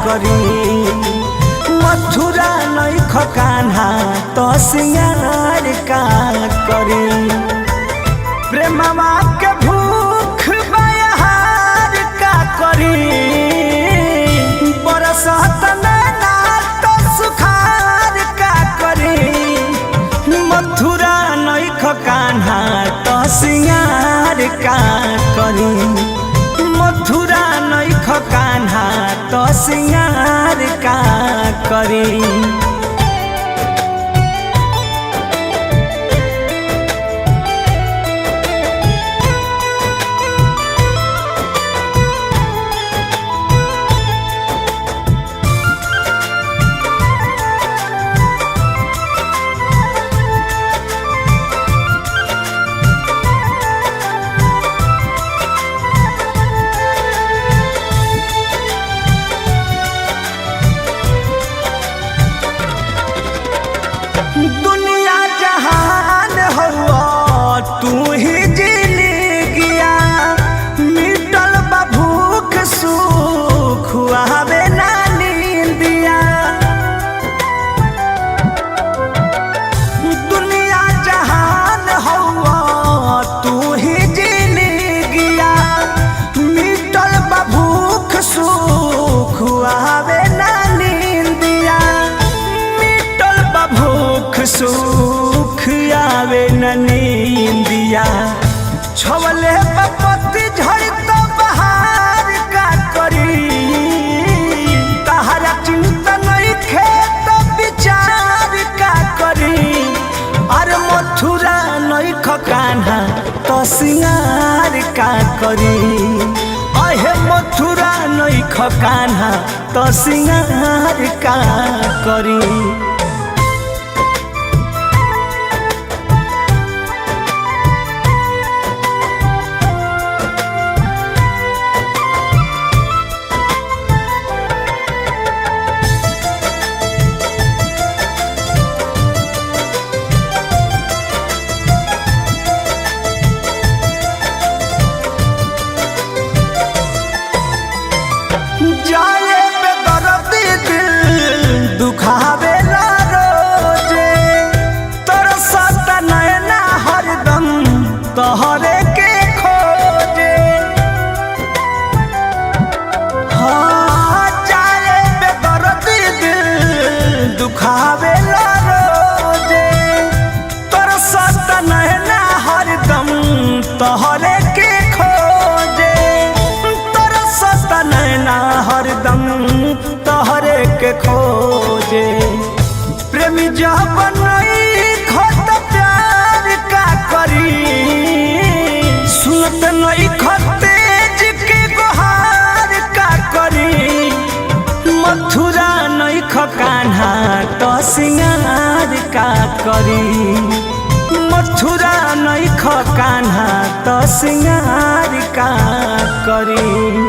करी मथुरा नइख कान्हा तो सिंगार का करी प्रेमवा के भूख बहार का करी बरसात नैना तो सुखार का करी मथुरा नइख कान्हा तो सिंगार का करी मथुरा नइख कान्हा तो सिंगार का करी दुनिया जहान हो तू ही जिंदगिया मिटल बा भूख सुख आवे ना नींदिया दुनिया जहान हो तू ही जिंदगिया मिटल बा भूख सुख आवे ना नींदिया सुख आवे न नींदिया छवले पत्ती झड़ तो बहार का करी तहरा चिंता नहीं खेत विचार का करी अरे मथुरा नइख कान्हा तो सिंगार का करी अहे मथुरा नइख कान्हा तो सिंगार का करी जाए बेदर्दी दिल दुखावेला रोजे तरसत नैना हरदम तोहरे के खोजे हाँ जाए बेदर्दी दिल दुखावेला रोजे तरसत नैना हरदम तोहरे के खोजे तरसत नैना हरदम तोहरे के खोजे प्रेमी जब नइख तो प्यार का करी सुनत नइख तेज के गुहार का करी मथुरा नइख कान्हा तो सिंगार का करी मथुरा नइख कान्हा तो सिंगार का करी।